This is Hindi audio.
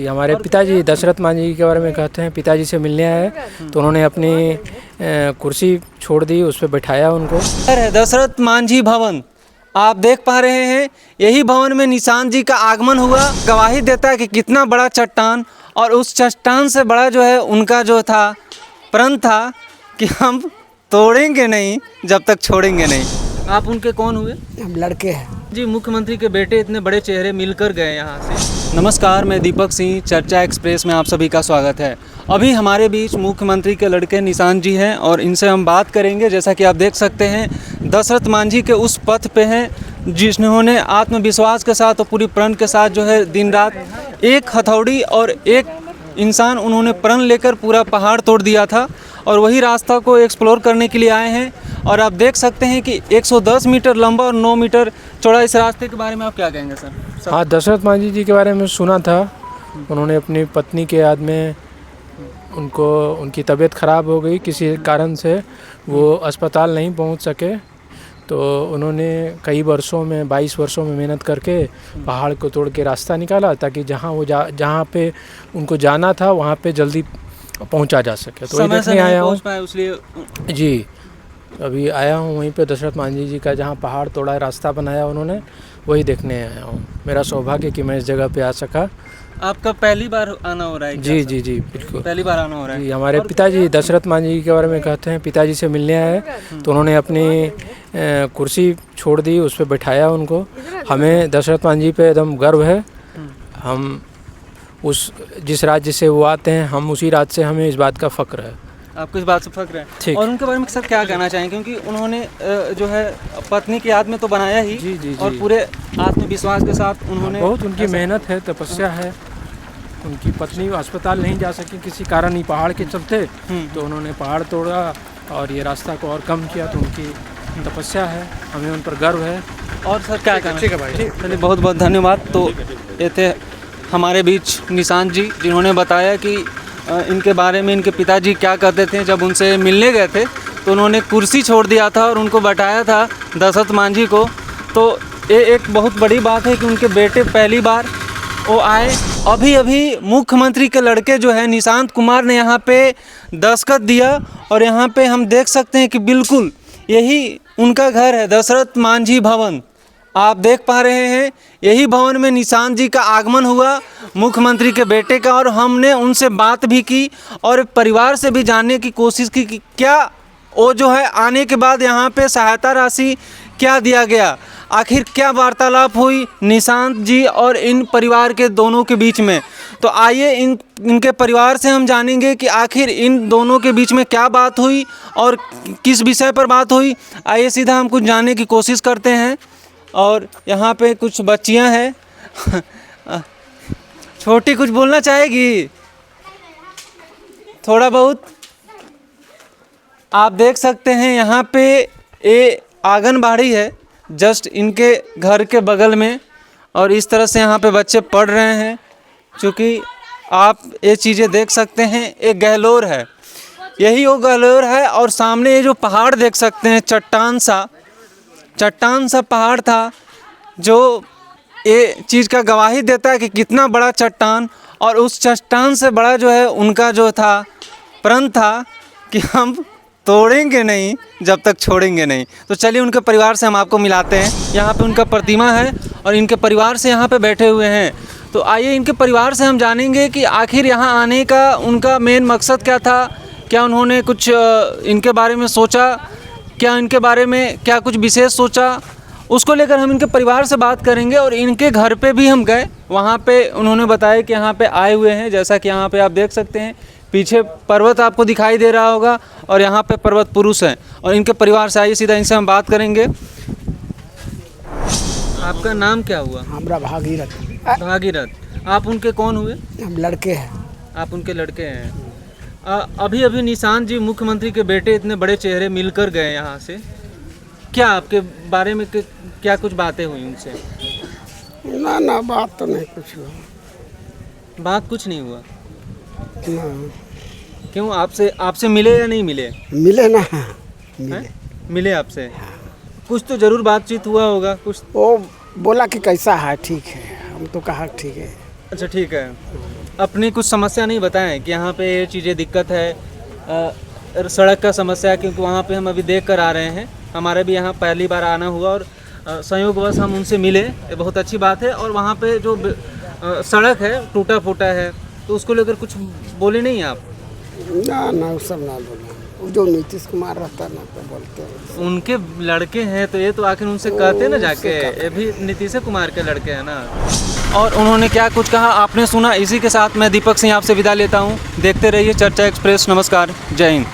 जी हमारे पिताजी दशरथ मांझी जी के बारे में कहते हैं। पिताजी से मिलने आए तो उन्होंने अपनी कुर्सी छोड़ दी, उस पर बैठाया उनको। दशरथ मांझी भवन आप देख पा रहे हैं, यही भवन में निशांत जी का आगमन हुआ। गवाही देता है कि कितना बड़ा चट्टान, और उस चट्टान से बड़ा जो है उनका जो था प्रण था कि हम तोड़ेंगे नहीं जब तक छोड़ेंगे नहीं। आप उनके कौन हुए? हम लड़के हैं जी, मुख्यमंत्री के बेटे इतने बड़े चेहरे मिलकर गए यहाँ से। नमस्कार, मैं दीपक सिंह, चर्चा एक्सप्रेस में आप सभी का स्वागत है। अभी हमारे बीच मुख्यमंत्री के लड़के निशांत जी हैं और इनसे हम बात करेंगे। जैसा कि आप देख सकते हैं, दशरथ मांझी के उस पथ पे हैं जिन्होंने आत्मविश्वास के साथ और पूरी प्रण के साथ जो है दिन रात एक हथौड़ी और एक इंसान उन्होंने प्रण लेकर पूरा पहाड़ तोड़ दिया था, और वही रास्ता को एक्सप्लोर करने के लिए आए हैं। और आप देख सकते हैं कि 110 मीटर लंबा और 9 मीटर चौड़ा इस रास्ते के बारे में आप क्या कहेंगे सर? हाँ, दशरथ मांझी जी के बारे में सुना था। उन्होंने अपनी पत्नी के याद में उनकी तबीयत ख़राब हो गई, किसी कारण से वो अस्पताल नहीं पहुंच सके, तो उन्होंने कई वर्षों में 22 वर्षों में मेहनत करके पहाड़ को तोड़ के रास्ता निकाला, ताकि जहाँ पे उनको जाना था वहाँ पे जल्दी पहुँचा जा सके। तो समय से नहीं पहुँच पाए, इसलिए जी अभी आया हूँ वहीं पे दशरथ मांझी जी का जहाँ पहाड़ तोड़ा है, रास्ता बनाया उन्होंने, वही देखने आया हूँ। मेरा सौभाग्य कि मैं इस जगह पे आ सका। आपका पहली बार आना हो रहा है? जी जी जी बिल्कुल, पहली बार आना हो रहा है। जी हमारे पिताजी दशरथ मांझी जी के बारे में कहते हैं। पिताजी से मिलने आए तो उन्होंने अपनी कुर्सी छोड़ दी, उस पर बैठाया उनको। हमें दशरथ मांझी पे एकदम गर्व है। हम जिस राज्य से वो आते हैं, हम उसी राज्य से, हमें इस बात का फ़ख्र है। आपको इस बात से फख्र है? ठीक। और उनके बारे में सर क्या कहना चाहेंगे, क्योंकि उन्होंने जो है पत्नी की याद में तो बनाया ही, जी जी और पूरे आत्मविश्वास के साथ उन्होंने बहुत उनकी मेहनत है, तपस्या है। उनकी पत्नी अस्पताल नहीं जा सकी किसी कारण ही, पहाड़ के चलते, तो उन्होंने पहाड़ तोड़ा और ये रास्ता को और कम किया, तो उनकी तपस्या है, हमें उन पर गर्व है। और सर क्या कहना? ठीक है भाई, चलिए, बहुत बहुत धन्यवाद। तो ये थे हमारे बीच निशांत जी, जिन्होंने बताया कि इनके बारे में इनके पिताजी क्या कहते थे। जब उनसे मिलने गए थे तो उन्होंने कुर्सी छोड़ दिया था और उनको बैठाया था दशरथ मांझी को। तो ये एक बहुत बड़ी बात है कि उनके बेटे पहली बार वो आए। अभी अभी मुख्यमंत्री के लड़के जो है निशांत कुमार ने यहाँ पे दस्तखत दिया, और यहाँ पे हम देख सकते हैं कि बिल्कुल यही उनका घर है, दशरथ मांझी भवन आप देख पा रहे हैं। यही भवन में निशांत जी का आगमन हुआ, मुख्यमंत्री के बेटे का, और हमने उनसे बात भी की और परिवार से भी जानने की कोशिश की कि क्या वो जो है आने के बाद यहाँ पे सहायता राशि क्या दिया गया, आखिर क्या वार्तालाप हुई निशांत जी और इन परिवार के दोनों के बीच में। तो आइए इनके परिवार से हम जानेंगे कि आखिर इन दोनों के बीच में क्या बात हुई और किस विषय पर बात हुई। आइए सीधा हम कुछ जानने की कोशिश करते हैं। और यहाँ पे कुछ बच्चियाँ हैं छोटी, कुछ बोलना चाहेगी? थोड़ा बहुत आप देख सकते हैं यहाँ पे ये आंगनबाड़ी है जस्ट इनके घर के बगल में, और इस तरह से यहाँ पे बच्चे पढ़ रहे हैं। क्योंकि आप ये चीज़ें देख सकते हैं, एक गहलोर है, यही वो गहलोर है, और सामने ये जो पहाड़ देख सकते हैं, चट्टान सा पहाड़ था, जो ये चीज़ का गवाही देता है कि कितना बड़ा चट्टान, और उस चट्टान से बड़ा जो है उनका जो था प्रण था कि हम तोड़ेंगे नहीं जब तक छोड़ेंगे नहीं। तो चलिए उनके परिवार से हम आपको मिलाते हैं। यहाँ पे उनका प्रतिमा है और इनके परिवार से यहाँ पे बैठे हुए हैं। तो आइए इनके परिवार से हम जानेंगे कि आखिर यहाँ आने का उनका मेन मकसद क्या था, क्या उन्होंने कुछ इनके बारे में सोचा, क्या इनके बारे में क्या कुछ विशेष सोचा, उसको लेकर हम इनके परिवार से बात करेंगे। और इनके घर पे भी हम गए, वहाँ पे उन्होंने बताया कि यहाँ पे आए हुए हैं। जैसा कि यहाँ पे आप देख सकते हैं, पीछे पर्वत आपको दिखाई दे रहा होगा, और यहाँ पे पर्वत पुरुष हैं, और इनके परिवार से आइए सीधा इनसे हम बात करेंगे। आपका नाम क्या हुआ? हमारा भागीरथ। भागीरथ। आप उनके कौन हुए? हम लड़के हैं। आप उनके लड़के हैं। अभी अभी निशांत जी मुख्यमंत्री के बेटे इतने बड़े चेहरे मिलकर गए यहाँ से, क्या आपके बारे में क्या कुछ बातें हुई उनसे? ना बात तो नहीं कुछ हुआ। बात कुछ नहीं हुआ? ना। क्यों, आपसे मिले या नहीं मिले? मिले ना, मिले आपसे। कुछ तो जरूर बातचीत हुआ होगा कुछ। वो बोला कि कैसा है, ठीक है, हम तो कहा ठीक है। अच्छा ठीक है। अपनी कुछ समस्या नहीं बताएं कि यहाँ पे ये चीज़ें दिक्कत है, सड़क का समस्या, क्योंकि वहाँ पे हम अभी देख कर आ रहे हैं, हमारे भी यहाँ पहली बार आना हुआ और संयोगवश हम उनसे मिले, ये बहुत अच्छी बात है। और वहाँ पे जो सड़क है टूटा फूटा है, तो उसको लेकर कुछ बोले नहीं आप? ना वो सब ना बोला, वो जो नीतीश कुमार रहता ना तो बोलते हैं। उनके लड़के हैं तो ये तो आखिर उनसे कहते ना जाके, ये भी नीतीश कुमार के लड़के हैं ना। और उन्होंने क्या कुछ कहा आपने सुना। इसी के साथ मैं दीपक सिंह आपसे विदा लेता हूँ। देखते रहिए चर्चा एक्सप्रेस। नमस्कार, जय हिंद।